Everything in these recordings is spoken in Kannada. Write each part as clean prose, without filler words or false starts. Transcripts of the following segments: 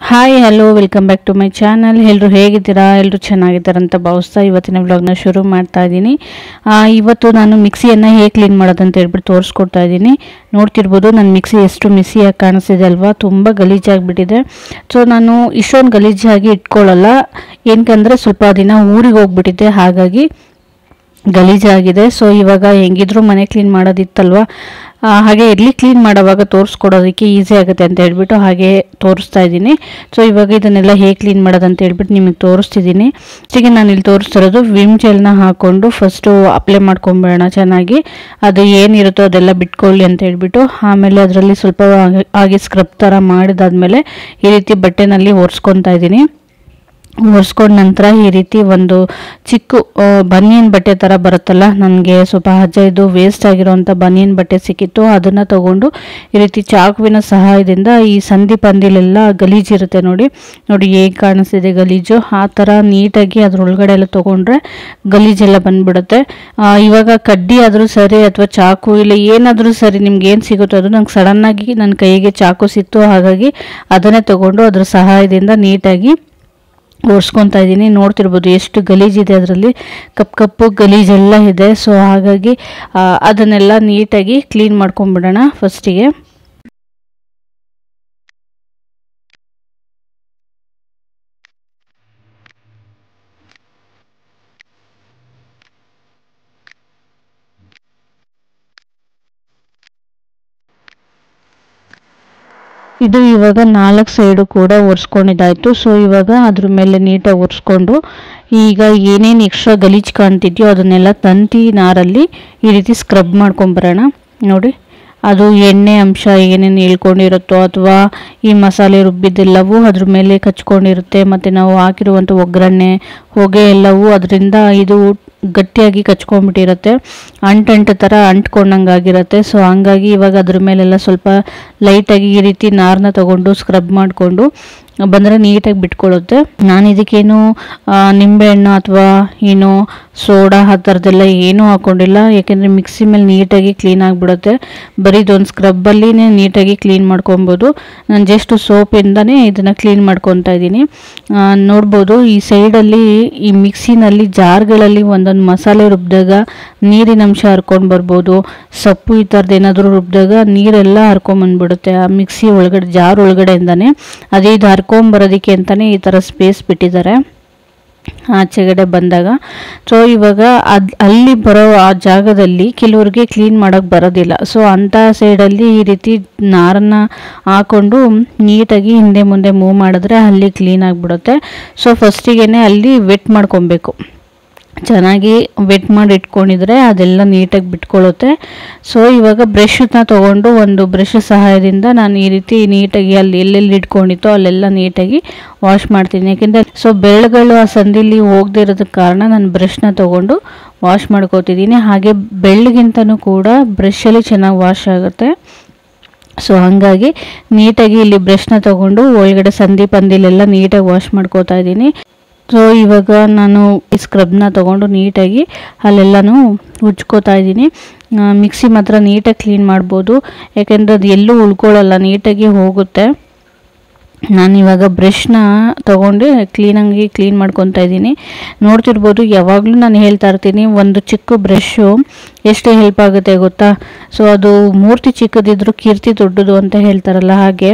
Hi hello welcome back to my channel. ಎಲ್ಲರೂ ಹೇಗಿದ್ದೀರಾ? ಎಲ್ಲರೂ ಚೆನ್ನಾಗಿದ್ದಾರೆ ಅಂತ ಭಾವಿಸ್ತಾ ಇವತ್ತಿನ ವ್ಲಾಗ್ನ ಶುರು ಮಾಡ್ತಾ ಇದ್ದೀನಿ. ಇವತ್ತು ನಾನು ಮಿಕ್ಸಿಯನ್ನು ಹೇಗೆ ಕ್ಲೀನ್ ಮಾಡೋದಂತ ಹೇಳ್ಬಿಟ್ಟು ತೋರಿಸ್ಕೊಡ್ತಾ ಇದ್ದೀನಿ. ನೋಡ್ತಿರ್ಬೋದು ನನ್ನ ಮಿಕ್ಸಿ ಎಷ್ಟು ಮಿಸ್ಸಿಯಾಗಿ ಕಾಣಿಸ್ತಿದೆ ಅಲ್ವಾ, ತುಂಬ ಗಲೀಜಾಗಿಬಿಟ್ಟಿದೆ. ಸೊ ನಾನು ಇಷ್ಟೊಂದು ಗಲೀಜಾಗಿ ಇಟ್ಕೊಳ್ಳಲ್ಲ, ಏನಕ್ಕಂದರೆ ಸ್ವಲ್ಪ ದಿನ ಊರಿಗೆ ಹೋಗ್ಬಿಟ್ಟಿದ್ದೆ, ಹಾಗಾಗಿ ಗಲೀಜಾಗಿದೆ. ಸೊ ಇವಾಗ ಹೆಂಗಿದ್ರು ಮನೆ ಕ್ಲೀನ್ ಮಾಡೋದಿತ್ತಲ್ವ, ಹಾಗೆ ಎಲ್ಲಿ ಕ್ಲೀನ್ ಮಾಡೋವಾಗ ತೋರಿಸ್ಕೊಡೋದಕ್ಕೆ ಈಸಿ ಆಗುತ್ತೆ ಅಂತ ಹೇಳ್ಬಿಟ್ಟು ಹಾಗೆ ತೋರಿಸ್ತಾ ಇದ್ದೀನಿ. ಸೊ ಇವಾಗ ಇದನ್ನೆಲ್ಲ ಹೇಗೆ ಕ್ಲೀನ್ ಮಾಡೋದಂತ ಹೇಳ್ಬಿಟ್ಟು ನಿಮಗೆ ತೋರಿಸ್ತಿದ್ದೀನಿ. ಜೊತೆಗೆ ನಾನು ಇಲ್ಲಿ ತೋರಿಸ್ತಿರೋದು ವಿಮ್ ಜೆಲ್ನ ಹಾಕ್ಕೊಂಡು ಫಸ್ಟು ಅಪ್ಲೈ ಮಾಡ್ಕೊಂಬಿಡೋಣ ಚೆನ್ನಾಗಿ, ಅದು ಏನಿರುತ್ತೋ ಅದೆಲ್ಲ ಬಿಟ್ಕೊಳ್ಳಿ ಅಂತ ಹೇಳ್ಬಿಟ್ಟು. ಆಮೇಲೆ ಅದರಲ್ಲಿ ಸ್ವಲ್ಪ ಹಾಗೆ ಸ್ಕ್ರಬ್ ಥರ ಮಾಡಿದಾದ್ಮೇಲೆ ಈ ರೀತಿ ಬಟ್ಟೆನಲ್ಲಿ ಒರೆಸ್ಕೊತಾ ಇದ್ದೀನಿ. ಒರೆಸ್ಕೊಂಡ ನಂತರ ಈ ರೀತಿ ಒಂದು ಚಿಕ್ಕ ಬನಿಯನ್ ಬಟ್ಟೆ ಥರ ಬರುತ್ತಲ್ಲ, ನನಗೆ ಸ್ವಲ್ಪ ಇದು ವೇಸ್ಟ್ ಆಗಿರೋಂಥ ಬನಿಯನ್ ಬಟ್ಟೆ ಸಿಕ್ಕಿತ್ತು. ಅದನ್ನು ತಗೊಂಡು ಈ ರೀತಿ ಚಾಕುವಿನ ಸಹಾಯದಿಂದ ಈ ಸಂಧಿ ಪಂದಿಲೆಲ್ಲ ಗಲೀಜಿರುತ್ತೆ ನೋಡಿ ಹೇಗೆ ಕಾಣಿಸ್ತಿದೆ ಗಲೀಜು, ಆ ಥರ ನೀಟಾಗಿ ಅದ್ರೊಳಗಡೆ ಎಲ್ಲ ತೊಗೊಂಡ್ರೆ ಗಲೀಜೆಲ್ಲ ಬಂದ್ಬಿಡುತ್ತೆ. ಇವಾಗ ಕಡ್ಡಿ ಆದರೂ ಸರಿ ಅಥವಾ ಚಾಕು ಇಲ್ಲ ಏನಾದರೂ ಸರಿ, ನಿಮ್ಗೆ ಏನು ಸಿಗುತ್ತೋ ಅದು. ನಂಗೆ ಸಡನ್ನಾಗಿ ನನ್ನ ಕೈಗೆ ಚಾಕು ಸಿಕ್ತು, ಹಾಗಾಗಿ ಅದನ್ನೇ ತಗೊಂಡು ಅದ್ರ ಸಹಾಯದಿಂದ ನೀಟಾಗಿ ಒರೆಸ್ಕೊತಾ ಇದ್ದೀನಿ. ನೋಡ್ತಿರ್ಬೋದು ಎಷ್ಟು ಗಲೀಜಿದೆ, ಅದರಲ್ಲಿ ಕಪ್ಪು ಗಲೀಜೆಲ್ಲ ಇದೆ. ಸೊ ಹಾಗಾಗಿ ಅದನ್ನೆಲ್ಲ ನೀಟಾಗಿ ಕ್ಲೀನ್ ಮಾಡ್ಕೊಂಬಿಡೋಣ ಫಸ್ಟಿಗೆ. ಇದು ಇವಾಗ 4 ಸೈಡು ಕೂಡ ಒರೆಸ್ಕೊಂಡಿದ್ದಾಯ್ತು. ಸೊ ಇವಾಗ ಅದ್ರ ಮೇಲೆ ನೀಟಾಗಿ ಒರೆಸ್ಕೊಂಡು ಈಗ ಏನೇನು ಎಕ್ಸ್ಟ್ರಾ ಗಲೀಜು ಕಾಣ್ತಿದ್ಯೋ ಅದನ್ನೆಲ್ಲ ತಂತಿ ನಾರಲ್ಲಿ ಈ ರೀತಿ ಸ್ಕ್ರಬ್ ಮಾಡ್ಕೊಂಬರೋಣ. ನೋಡಿ, ಅದು ಎಣ್ಣೆ ಅಂಶ ಏನೇನು ಇಳ್ಕೊಂಡಿರುತ್ತೋ ಅಥವಾ ಈ ಮಸಾಲೆ ರುಬ್ಬಿದ್ದೆಲ್ಲವೂ ಅದ್ರ ಮೇಲೆ ಕಚ್ಕೊಂಡಿರುತ್ತೆ, ಮತ್ತು ನಾವು ಹಾಕಿರುವಂಥ ಒಗ್ಗರಣೆ ಹೊಗೆ ಎಲ್ಲವೂ ಅದರಿಂದ ಇದು ಗಟ್ಟಿಯಾಗಿ ಕಚ್ಕೊಂಡ್ಬಿಟ್ಟಿರುತ್ತೆ, ಅಂಟು ಥರ ಅಂಟ್ಕೊಂಡಂಗಾಗಿರುತ್ತೆ. ಸೊ ಹಂಗಾಗಿ ಇವಾಗ ಅದ್ರ ಮೇಲೆಲ್ಲ ಸ್ವಲ್ಪ ಲೈಟಾಗಿ ಈ ರೀತಿ ನಾರನ್ನ ತಗೊಂಡು ಸ್ಕ್ರಬ್ ಮಾಡಿಕೊಂಡು ಬಂದರೆ ನೀಟಾಗಿ ಬಿಟ್ಕೊಳ್ಳುತ್ತೆ. ನಾನು ಇದಕ್ಕೇನು ನಿಂಬೆಹಣ್ಣು ಅಥವಾ ಏನು ಸೋಡಾ ಆ ಥರದ್ದೆಲ್ಲ ಏನೂ ಹಾಕ್ಕೊಂಡಿಲ್ಲ, ಯಾಕೆಂದರೆ ಮಿಕ್ಸಿ ಮೇಲೆ ನೀಟಾಗಿ ಕ್ಲೀನ್ ಆಗಿಬಿಡುತ್ತೆ. ಬರೀ ಇದೊಂದು ಸ್ಕ್ರಬ್ಬಲ್ಲಿನೇ ನೀಟಾಗಿ ಕ್ಲೀನ್ ಮಾಡ್ಕೊಬೋದು. ನಾನು ಜಸ್ಟ್ ಸೋಪಿಂದನೇ ಇದನ್ನು ಕ್ಲೀನ್ ಮಾಡ್ಕೊತಾ ಇದ್ದೀನಿ. ನೋಡ್ಬೋದು ಈ ಸೈಡಲ್ಲಿ ಈ ಮಿಕ್ಸಿನಲ್ಲಿ ಜಾರ್ಗಳಲ್ಲಿ ಒಂದೊಂದು ಮಸಾಲೆ ರುಬ್ಬಿದಾಗ ನೀರಿನ ಅಂಶ ಹರ್ಕೊಂಡು ಬರ್ಬೋದು, ಸೊಪ್ಪು ಈ ಥರದ್ದು ಏನಾದರೂ ರುಬ್ಬಿದಾಗ ನೀರೆಲ್ಲ ಹರ್ಕೊಂಬಂದ್ಬಿಡುತ್ತೆ ಆ ಮಿಕ್ಸಿ ಒಳಗಡೆ, ಜಾರ್ ಒಳಗಡೆಯಿಂದನೇ. ಅದೇ ಇದು ಹರ್ಕೊಂಬರೋದಕ್ಕೆ ಅಂತಲೇ ಈ ಥರ ಸ್ಪೇಸ್ ಬಿಟ್ಟಿದ್ದಾರೆ ಆಚೆಗಡೆ ಬಂದಾಗ. ಸೊ ಇವಾಗ ಅಲ್ಲಿ ಬರೋ ಆ ಜಾಗದಲ್ಲಿ ಕೆಲವ್ರಿಗೆ ಕ್ಲೀನ್ ಮಾಡೋಕ್ಕೆ ಬರೋದಿಲ್ಲ. ಸೊ ಅಂಥ ಸೈಡಲ್ಲಿ ಈ ರೀತಿ ನಾರನ್ನು ಹಾಕ್ಕೊಂಡು ನೀಟಾಗಿ ಹಿಂದೆ ಮುಂದೆ ಮೂವ್ ಮಾಡಿದ್ರೆ ಅಲ್ಲಿ ಕ್ಲೀನ್ ಆಗಿಬಿಡುತ್ತೆ. ಸೊ ಫಸ್ಟಿಗೆ ಅಲ್ಲಿ ವೆಟ್ ಮಾಡ್ಕೊಬೇಕು, ಚೆನ್ನಾಗಿ ವೆಟ್ ಮಾಡಿ ಇಟ್ಕೊಂಡಿದ್ರೆ ಅದೆಲ್ಲ ನೀಟಾಗಿ ಬಿಟ್ಕೊಳ್ಳುತ್ತೆ. ಸೊ ಇವಾಗ ಬ್ರಷನ್ನ ತೊಗೊಂಡು ಒಂದು ಬ್ರಷ್ ಸಹಾಯದಿಂದ ನಾನು ಈ ರೀತಿ ನೀಟಾಗಿ ಅಲ್ಲಿ ಎಲ್ಲೆಲ್ಲಿ ಇಟ್ಕೊಂಡಿತ್ತೋ ಅಲ್ಲೆಲ್ಲ ನೀಟಾಗಿ ವಾಶ್ ಮಾಡ್ತೀನಿ. ಯಾಕೆಂದರೆ ಸೊ ಬೆರಳುಗಳು ಆ ಸಂದಿಲಿ ಹೋಗದೇ ಇರೋದಕ್ಕೆ ಕಾರಣ ನಾನು ಬ್ರಷ್ನ ತೊಗೊಂಡು ವಾಶ್ ಮಾಡ್ಕೋತಿದ್ದೀನಿ. ಹಾಗೆ ಬೆಳ್ಳಗಿಂತನೂ ಕೂಡ ಬ್ರಷಲ್ಲಿ ಚೆನ್ನಾಗಿ ವಾಶ್ ಆಗುತ್ತೆ. ಸೊ ಹಾಗಾಗಿ ನೀಟಾಗಿ ಇಲ್ಲಿ ಬ್ರಷ್ನ ತೊಗೊಂಡು ಒಳಗಡೆ ಸಂದಿ ಪಂದಿಲೆಲ್ಲ ನೀಟಾಗಿ ವಾಶ್ ಮಾಡ್ಕೋತಾ ಇದ್ದೀನಿ. ಸೊ ಇವಾಗ ನಾನು ಈ ಸ್ಕ್ರಬ್ನ ತೊಗೊಂಡು ನೀಟಾಗಿ ಅಲ್ಲೆಲ್ಲನೂ ಉಜ್ಕೋತಾ ಇದ್ದೀನಿ. ಮಿಕ್ಸಿ ಮಾತ್ರ ನೀಟಾಗಿ ಕ್ಲೀನ್ ಮಾಡ್ಬೋದು, ಯಾಕೆಂದರೆ ಅದು ಎಲ್ಲೂ ಉಳ್ಕೊಳ್ಳಲ್ಲ, ನೀಟಾಗಿ ಹೋಗುತ್ತೆ. ನಾನಿವಾಗ ಬ್ರಷ್ನ ತೊಗೊಂಡು ಕ್ಲೀನಾಗಿ ಕ್ಲೀನ್ ಮಾಡ್ಕೊತಾ ಇದ್ದೀನಿ. ನೋಡ್ತಿರ್ಬೋದು, ಯಾವಾಗಲೂ ನಾನು ಹೇಳ್ತಾ ಇರ್ತೀನಿ, ಒಂದು ಚಿಕ್ಕ ಬ್ರಷ್ಷು ಎಷ್ಟು ಹೆಲ್ಪ್ ಆಗುತ್ತೆ ಗೊತ್ತಾ. ಸೊ ಅದು ಮೂರ್ತಿ ಚಿಕ್ಕದಿದ್ರು ಕೀರ್ತಿ ದೊಡ್ಡದು ಅಂತ ಹೇಳ್ತಾರಲ್ಲ, ಹಾಗೆ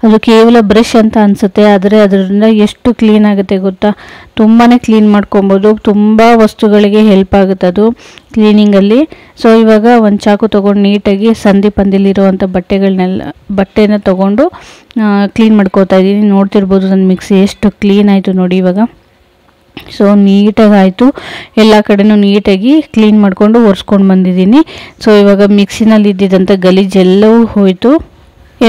ಅದು ಕೇವಲ ಬ್ರಷ್ ಅಂತ ಅನಿಸುತ್ತೆ, ಆದರೆ ಅದರಿಂದ ಎಷ್ಟು ಕ್ಲೀನ್ ಆಗುತ್ತೆ ಗೊತ್ತಾ. ತುಂಬಾ ಕ್ಲೀನ್ ಮಾಡ್ಕೊಬೋದು, ತುಂಬ ವಸ್ತುಗಳಿಗೆ ಹೆಲ್ಪ್ ಆಗುತ್ತೆ ಅದು ಕ್ಲೀನಿಂಗಲ್ಲಿ. ಸೊ ಇವಾಗ ಒಂದು ಚಾಕು ತೊಗೊಂಡು ನೀಟಾಗಿ ಸಂಧಿ ಪಂದಿಲಿರುವಂಥ ಬಟ್ಟೆನ ತೊಗೊಂಡು ಕ್ಲೀನ್ ಮಾಡ್ಕೋತಾ ಇದ್ದೀನಿ. ನೋಡ್ತಿರ್ಬೋದು ನನ್ನ ಮಿಕ್ಸಿ ಎಷ್ಟು ಕ್ಲೀನ್ ಆಯಿತು ನೋಡಿ ಇವಾಗ. ಸೊ ನೀಟಾಗಿ ಆಯಿತು, ಎಲ್ಲ ಕಡೆನೂ ನೀಟಾಗಿ ಕ್ಲೀನ್ ಮಾಡಿಕೊಂಡು ಒರೆಸ್ಕೊಂಡು ಬಂದಿದ್ದೀನಿ. ಸೊ ಇವಾಗ ಮಿಕ್ಸಿನಲ್ಲಿ ಇದ್ದಿದ್ದಂಥ ಗಲೀಜೆಲ್ಲವೂ ಹೋಯಿತು.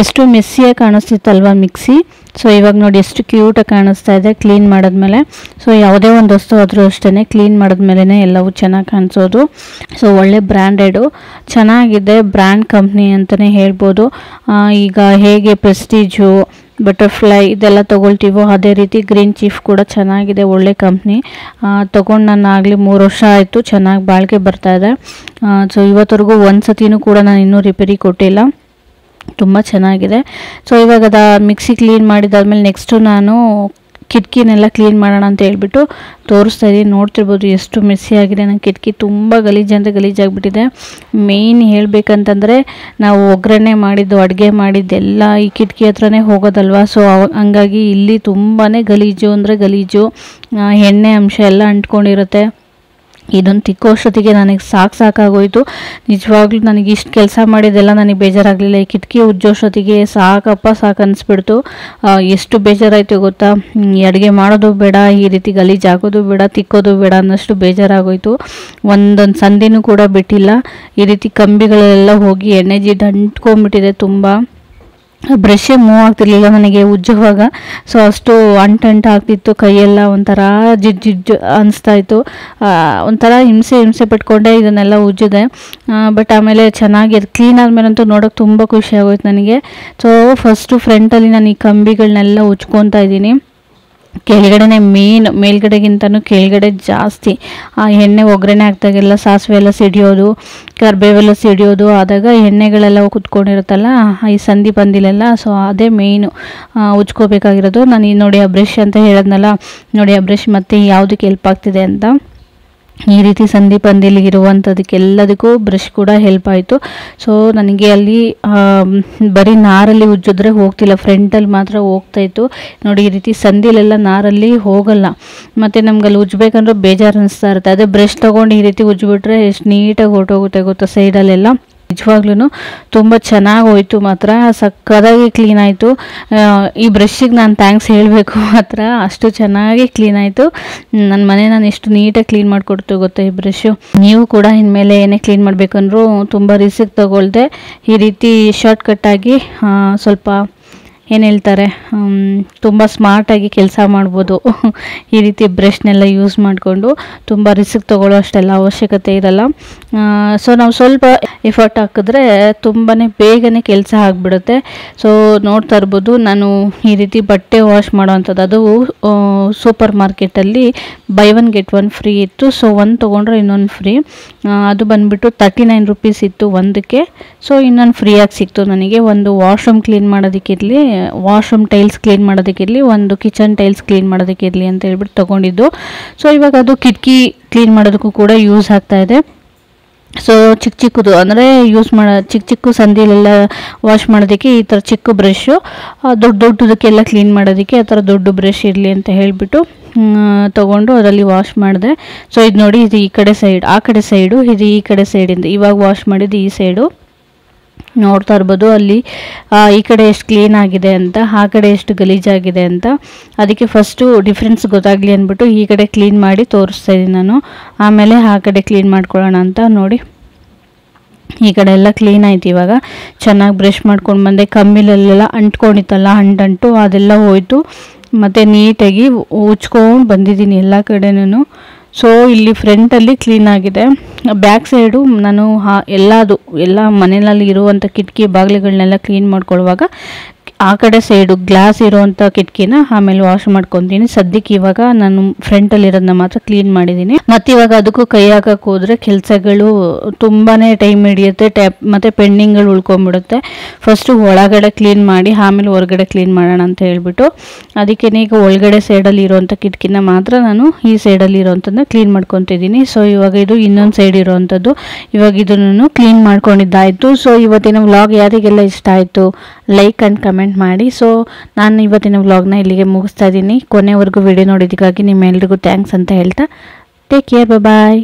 ಎಷ್ಟು ಮೆಸ್ಸಿಯಾಗಿ ಕಾಣಿಸ್ತಿತ್ತಲ್ವ ಮಿಕ್ಸಿ. ಸೊ ಇವಾಗ ನೋಡಿ ಎಷ್ಟು ಕ್ಯೂಟಾಗಿ ಕಾಣಿಸ್ತಾ ಇದೆ ಕ್ಲೀನ್ ಮಾಡಿದ್ಮೇಲೆ. ಸೊ ಯಾವುದೇ ಒಂದು ವಸ್ತು ಆದರೂ ಅಷ್ಟೇ ಕ್ಲೀನ್ ಮಾಡಿದ್ಮೇಲೆ ಎಲ್ಲವೂ ಚೆನ್ನಾಗಿ ಕಾಣಿಸೋದು. ಸೊ ಒಳ್ಳೆ ಬ್ರ್ಯಾಂಡೆಡು, ಚೆನ್ನಾಗಿದೆ, ಬ್ರ್ಯಾಂಡ್ ಕಂಪ್ನಿ ಅಂತಲೇ ಹೇಳ್ಬೋದು. ಈಗ ಹೇಗೆ ಪ್ರೆಸ್ಟೀಜು, ಬಟರ್ಫ್ಲೈ ಇದೆಲ್ಲ ತೊಗೊಳ್ತೀವೋ ಅದೇ ರೀತಿ ಗ್ರೀನ್ ಚೀಫ್ ಕೂಡ ಚೆನ್ನಾಗಿದೆ, ಒಳ್ಳೆ ಕಂಪ್ನಿ. ತೊಗೊಂಡು ನಾನು ಆಗಲಿ 3 ವರ್ಷ ಆಯಿತು, ಚೆನ್ನಾಗಿ ಬಾಳಿಕೆ ಬರ್ತಾಯಿದೆ. ಸೊ ಇವತ್ತವರೆಗೂ ಒಂದು ಸತಿನೂ ಕೂಡ ನಾನು ಇನ್ನೂ ರಿಪೇರಿ ಕೊಟ್ಟಿಲ್ಲ. ತುಂಬ ಚೆನ್ನಾಗಿದೆ. ಸೊ ಇವಾಗ ಮಿಕ್ಸಿ ಕ್ಲೀನ್ ಮಾಡಿದಾದ್ಮೇಲೆ ನೆಕ್ಸ್ಟು ನಾನು ಕಿಟಕಿನೆಲ್ಲ ಕ್ಲೀನ್ ಮಾಡೋಣ ಅಂತ ಹೇಳ್ಬಿಟ್ಟು ತೋರಿಸ್ತಾ ಇದ್ದೀನಿ. ನೋಡ್ತಿರ್ಬೋದು ಎಷ್ಟು ಮೆಸ್ಸಿ ಆಗಿದೆ. ನನ್ನ ಕಿಟಕಿ ತುಂಬ ಗಲೀಜಾಗಿಬಿಟ್ಟಿದೆ. ಮೇಯ್ನ್ ಹೇಳಬೇಕಂತಂದರೆ ನಾವು ಒಗ್ಗರಣೆ ಮಾಡಿದ್ದು, ಅಡುಗೆ ಮಾಡಿದ್ದೆಲ್ಲ ಈ ಕಿಟಕಿ ಹತ್ರನೇ ಹೋಗೋದಲ್ವ. ಸೊ ಹಂಗಾಗಿ ಇಲ್ಲಿ ತುಂಬಾ ಗಲೀಜು, ಎಣ್ಣೆ ಅಂಶ ಎಲ್ಲ ಅಂಟ್ಕೊಂಡಿರುತ್ತೆ. ಇದೊಂದು ತಿಕ್ಕೋಷ್ಟೊತ್ತಿಗೆ ನನಗೆ ಸಾಕಾಗೋಯಿತು. ನಿಜವಾಗ್ಲೂ ನನಗೆ ಇಷ್ಟು ಕೆಲಸ ಮಾಡಿದ್ದೆಲ್ಲ ನನಗೆ ಬೇಜಾರಾಗಲಿಲ್ಲ. ಈ ಕಿಟಕಿ ಉಜ್ಜೋಷ್ಟೊತ್ತಿಗೆ ಸಾಕು ಅನಿಸ್ಬಿಡ್ತು. ಎಷ್ಟು ಬೇಜಾರಾಯಿತು ಗೊತ್ತಾ. ಅಡುಗೆ ಮಾಡೋದು ಬೇಡ, ಈ ರೀತಿ ಗಲೀಜಾಗೋದು ಬೇಡ, ತಿಕ್ಕೋದು ಬೇಡ ಅನ್ನೋಷ್ಟು ಬೇಜಾರಾಗೋಯಿತು. ಒಂದೊಂದು ಸಂದಿನೂ ಕೂಡ ಬಿಟ್ಟಿಲ್ಲ. ಈ ರೀತಿ ಕಂಬಿಗಳೆಲ್ಲ ಹೋಗಿ ಎಣ್ಣೆ ಜಿಡ್ಡು ಅಂಟ್ಕೊಂಡ್ಬಿಟ್ಟಿದೆ ತುಂಬ. ಬ್ರಷೇ ಮೂವ್ ಆಗ್ತಿರ್ಲಿಲ್ಲ ನನಗೆ ಉಜ್ಜುವಾಗ. ಸೊ ಅಷ್ಟು ಅಂಟು ಆಗ್ತಿತ್ತು, ಕೈಯೆಲ್ಲ ಒಂಥರ ಜಿಡ್ಡು ಅನಿಸ್ತಾ ಇತ್ತು. ಒಂಥರ ಹಿಂಸೆ ಪಟ್ಕೊಂಡೆ ಇದನ್ನೆಲ್ಲ ಉಜ್ಜಿದೆ. ಬಟ್ ಆಮೇಲೆ ಚೆನ್ನಾಗಿ ಅದು ಕ್ಲೀನ್ ಆದಮೇಲಂತೂ ನೋಡೋಕೆ ತುಂಬ ಖುಷಿ ಆಗೋಯ್ತು ನನಗೆ. ಸೊ ಫಸ್ಟು ಫ್ರಂಟಲ್ಲಿ ನಾನು ಈ ಕಂಬಿಗಳನ್ನೆಲ್ಲ ಉಜ್ಕೊತಾ ಇದ್ದೀನಿ. ಕೆಳಗಡೆನೇ ಮೇಲ್ಗಡೆಗಿಂತನೂ ಕೆಳಗಡೆ ಜಾಸ್ತಿ. ಆ ಎಣ್ಣೆ ಒಗ್ಗರಣೆ ಹಾಕ್ದಾಗೆಲ್ಲ ಸಾಸಿವೆ ಎಲ್ಲ ಸಿಡಿಯೋದು, ಕರಿಬೇವೆಲ್ಲ ಸಿಡಿಯೋದು ಆದಾಗ ಎಣ್ಣೆಗಳೆಲ್ಲ ಕುತ್ಕೊಂಡಿರುತ್ತಲ್ಲ ಈ ಸಂದಿ ಪಂದಿಲೆಲ್ಲ. ಸೊ ಅದೇ ಮೇಯ್ನು ಉಜ್ಕೋಬೇಕಾಗಿರೋದು. ನಾನು ನೋಡಿ ಆ ಬ್ರಷ್ ಅಂತ ಹೇಳಿದ್ನಲ್ಲ, ನೋಡಿ ಆ ಬ್ರಷ್ ಮತ್ತೆ ಯಾವುದಕ್ಕೆ ಹೆಲ್ಪ್ ಆಗ್ತಿದೆ ಅಂತ. ಈ ರೀತಿ ಸಂದಿ ಪಂದಿಲಿ ಇರುವಂಥದಕ್ಕೆಲ್ಲದಕ್ಕೂ ಬ್ರಷ್ ಕೂಡ ಹೆಲ್ಪ್ ಆಯಿತು. ಸೊ ನನಗೆ ಅಲ್ಲಿ ಬರೀ ನಾರಲ್ಲಿ ಉಜ್ಜಿದ್ರೆ ಹೋಗ್ತಿಲ್ಲ, ಫ್ರಂಟಲ್ಲಿ ಮಾತ್ರ ಹೋಗ್ತಾಯಿತ್ತು. ನೋಡಿ ಈ ರೀತಿ ಸಂದಿಲೆಲ್ಲ ನಾರಲ್ಲಿ ಹೋಗಲ್ಲ. ಮತ್ತು ನಮ್ಗೆ ಅಲ್ಲಿ ಉಜ್ಬೇಕಂದ್ರೆ ಬೇಜಾರು ಅನಿಸ್ತಾ ಇರುತ್ತೆ. ಅದೇ ಬ್ರಷ್ ತೊಗೊಂಡು ಈ ರೀತಿ ಉಜ್ಬಿಟ್ರೆ ಎಷ್ಟು ನೀಟಾಗಿ ಹೊರಟೋಗುತ್ತೆ ಗೊತ್ತಾ ಸೈಡಲ್ಲೆಲ್ಲ. ನಿಜವಾಗ್ಲೂ ತುಂಬ ಚೆನ್ನಾಗಿ ಹೋಯಿತು, ಮಾತ್ರ ಸಕ್ಕದಾಗಿ ಕ್ಲೀನ್ ಆಯಿತು. ಈ ಬ್ರಷ್ಷಿಗೆ ನಾನು ಥ್ಯಾಂಕ್ಸ್ ಹೇಳಬೇಕು ಮಾತ್ರ, ಅಷ್ಟು ಚೆನ್ನಾಗಿ ಕ್ಲೀನ್ ಆಯಿತು. ನನ್ನ ಮನೆ ನಾನು ಎಷ್ಟು ನೀಟಾಗಿ ಕ್ಲೀನ್ ಮಾಡಿಕೊಡ್ತು ಗೊತ್ತಾ ಈ ಬ್ರಷ್ಷು. ನೀವು ಕೂಡ ಇನ್ಮೇಲೆ ಏನೇ ಕ್ಲೀನ್ ಮಾಡಬೇಕಂದ್ರೂ ತುಂಬ ರಿಸ್ಕ್ ತಗೊಳ್ದೆ ಈ ರೀತಿ ಶಾರ್ಟ್ ಕಟ್ಟಾಗಿ ಸ್ವಲ್ಪ ಏನು ಹೇಳ್ತಾರೆ, ತುಂಬ ಸ್ಮಾರ್ಟಾಗಿ ಕೆಲಸ ಮಾಡ್ಬೋದು. ಈ ರೀತಿ ಬ್ರಷ್ನೆಲ್ಲ ಯೂಸ್ ಮಾಡಿಕೊಂಡು ತುಂಬ ರಿಸ್ಕ್ ತೊಗೊಳ್ಳೋ ಅಷ್ಟೆಲ್ಲ ಅವಶ್ಯಕತೆ ಇರಲ್ಲ. ಸೊ ನಾವು ಸ್ವಲ್ಪ ಎಫರ್ಟ್ ಹಾಕಿದ್ರೆ ತುಂಬಾ ಬೇಗನೆ ಕೆಲಸ ಆಗಿಬಿಡುತ್ತೆ. ಸೊ ನೋಡ್ತಾ ಇರ್ಬೋದು, ನಾನು ಈ ರೀತಿ ಬಟ್ಟೆ ವಾಶ್ ಮಾಡೋವಂಥದ್ದು, ಅದು ಸೂಪರ್ ಮಾರ್ಕೆಟಲ್ಲಿ ಬೈ 1 get 1 ಫ್ರೀ ಇತ್ತು. ಸೊ ಒಂದು ತೊಗೊಂಡ್ರೆ ಇನ್ನೊಂದು ಫ್ರೀ. ಅದು ಬಂದುಬಿಟ್ಟು 39 ರೂಪೀಸ್ ಇತ್ತು ಒಂದಕ್ಕೆ. ಸೊ ಇನ್ನೊಂದು ಫ್ರೀಯಾಗಿ ಸಿಕ್ತು ನನಗೆ. ಒಂದು ವಾಶ್ರೂಮ್ ಕ್ಲೀನ್ ಮಾಡೋದಕ್ಕಿರಲಿ, ವಾಶ್ರೂಮ್ ಟೈಲ್ಸ್ ಕ್ಲೀನ್ ಮಾಡೋದಕ್ಕಿರಲಿ, ಒಂದು ಕಿಚನ್ ಟೈಲ್ಸ್ ಕ್ಲೀನ್ ಮಾಡೋದಕ್ಕಿರಲಿ ಅಂತ ಹೇಳ್ಬಿಟ್ಟು ತೊಗೊಂಡಿದ್ದು. ಸೊ ಇವಾಗ ಅದು ಕಿಟಕಿ ಕ್ಲೀನ್ ಮಾಡೋದಕ್ಕೂ ಕೂಡ ಯೂಸ್ ಆಗ್ತಾ ಇದೆ. ಸೊ ಚಿಕ್ಕದು ಅಂದರೆ ಯೂಸ್ ಚಿಕ್ಕ ಸಂದಿಲೆಲ್ಲ ವಾಶ್ ಮಾಡೋದಕ್ಕೆ ಈ ಥರ ಚಿಕ್ಕ ಬ್ರಷ್ಷು, ದೊಡ್ಡದಕ್ಕೆಲ್ಲ ಕ್ಲೀನ್ ಮಾಡೋದಕ್ಕೆ ಆ ಥರ ದೊಡ್ಡ ಬ್ರಷ್ ಇರಲಿ ಅಂತ ಹೇಳಿಬಿಟ್ಟು ತೊಗೊಂಡು ಅದರಲ್ಲಿ ವಾಶ್ ಮಾಡಿದೆ. ಸೊ ಇದು ನೋಡಿ, ಇದು ಈ ಕಡೆ ಸೈಡ್, ಆ ಕಡೆ ಸೈಡು, ಇದು ಈ ಕಡೆ ಸೈಡಿಂದ ಇವಾಗ ವಾಶ್ ಮಾಡಿದ್ದು ಈ ಸೈಡು. ನೋಡ್ತಾ ಇರ್ಬೋದು ಅಲ್ಲಿ ಈ ಕಡೆ ಎಷ್ಟು ಕ್ಲೀನ್ ಆಗಿದೆ ಅಂತ, ಆ ಕಡೆ ಎಷ್ಟು ಗಲೀಜಾಗಿದೆ ಅಂತ. ಅದಕ್ಕೆ ಫಸ್ಟು ಡಿಫ್ರೆನ್ಸ್ ಗೊತ್ತಾಗಲಿ ಅಂದ್ಬಿಟ್ಟು ಈ ಕಡೆ ಕ್ಲೀನ್ ಮಾಡಿ ತೋರಿಸ್ತಾ ಇದ್ದೀನಿ ನಾನು. ಆಮೇಲೆ ಆ ಕಡೆ ಕ್ಲೀನ್ ಮಾಡ್ಕೊಳ್ಳೋಣ ಅಂತ. ನೋಡಿ ಈ ಕಡೆ ಎಲ್ಲ ಕ್ಲೀನ್ ಆಯ್ತು. ಇವಾಗ ಚೆನ್ನಾಗಿ ಬ್ರಷ್ ಮಾಡ್ಕೊಂಡು ಬಂದೆ. ಕಂಬಿಲೆಲ್ಲ ಅಂಟ್ಕೊಂಡಿತ್ತಲ್ಲ, ಅಂಟು ಅದೆಲ್ಲ ಹೋಯ್ತು. ಮತ್ತು ನೀಟಾಗಿ ಉಜ್ಕೊಂಡು ಬಂದಿದ್ದೀನಿ ಎಲ್ಲ ಕಡೆನೂ. ಸೊ ಇಲ್ಲಿ ಫ್ರಂಟಲ್ಲಿ ಕ್ಲೀನ್ ಆಗಿದೆ. ಬ್ಯಾಕ್ ಸೈಡು ನಾನು ಎಲ್ಲ ಮನೆಯಲ್ಲಿ ಇರುವಂಥ ಕಿಟಕಿ ಬಾಗಿಲುಗಳನ್ನೆಲ್ಲ ಕ್ಲೀನ್ ಮಾಡ್ಕೊಳ್ಳುವಾಗ ಆ ಕಡೆ ಸೈಡು ಗ್ಲಾಸ್ ಇರೋವಂಥ ಕಿಟಕಿನ ಆಮೇಲೆ ವಾಶ್ ಮಾಡ್ಕೊತೀನಿ. ಸದ್ಯಕ್ಕೆ ಇವಾಗ ನಾನು ಫ್ರಂಟಲ್ಲಿರೋದನ್ನ ಮಾತ್ರ ಕ್ಲೀನ್ ಮಾಡಿದ್ದೀನಿ. ಮತ್ತು ಇವಾಗ ಅದಕ್ಕೂ ಕೈ ಹಾಕಕ್ಕೆ ಹೋದರೆ ಕೆಲಸಗಳು ತುಂಬಾ ಟೈಮ್ ಹಿಡಿಯುತ್ತೆ, ಮತ್ತು ಪೆಂಡಿಂಗ್ಗಳು ಉಳ್ಕೊಂಬಿಡುತ್ತೆ. ಫಸ್ಟು ಒಳಗಡೆ ಕ್ಲೀನ್ ಮಾಡಿ ಆಮೇಲೆ ಹೊರಗಡೆ ಕ್ಲೀನ್ ಮಾಡೋಣ ಅಂತ ಹೇಳ್ಬಿಟ್ಟು ಅದಕ್ಕೆ ಈಗ ಒಳಗಡೆ ಸೈಡಲ್ಲಿ ಇರೋವಂಥ ಕಿಟಕಿನ ಮಾತ್ರ ನಾನು ಈ ಸೈಡಲ್ಲಿ ಇರೋವಂಥದ್ದನ್ನ ಕ್ಲೀನ್ ಮಾಡ್ಕೊತಿದ್ದೀನಿ. ಸೊ ಇವಾಗ ಇದು ಇನ್ನೊಂದು ಸೈಡ್ ಇರೋವಂಥದ್ದು. ಇವಾಗ ಇದನ್ನು ಕ್ಲೀನ್ ಮಾಡ್ಕೊಂಡಿದ್ದಾಯಿತು. ಸೊ ಇವತ್ತಿನ ವ್ಲಾಗ್ ಯಾರಿಗೆಲ್ಲ ಇಷ್ಟ ಆಯಿತು ಲೈಕ್ ಆ್ಯಂಡ್ ಕಮೆಂಟ್ ಮಾಡಿ. ಸೊ ನಾನು ಇವತ್ತಿನ ವ್ಲಾಗ್ನ ಇಲ್ಲಿಗೆ ಮುಗಿಸ್ತಾ ಇದ್ದೀನಿ. ಕೊನೆವರೆಗೂ ವಿಡಿಯೋ ನೋಡಿದ್ದಕ್ಕಾಗಿ ನಿಮ್ಮೆಲ್ರಿಗೂ ಥ್ಯಾಂಕ್ಸ್ ಅಂತ ಹೇಳ್ತಾ ಟೇಕ್ ಕೇರ್, ಬಾಯ್.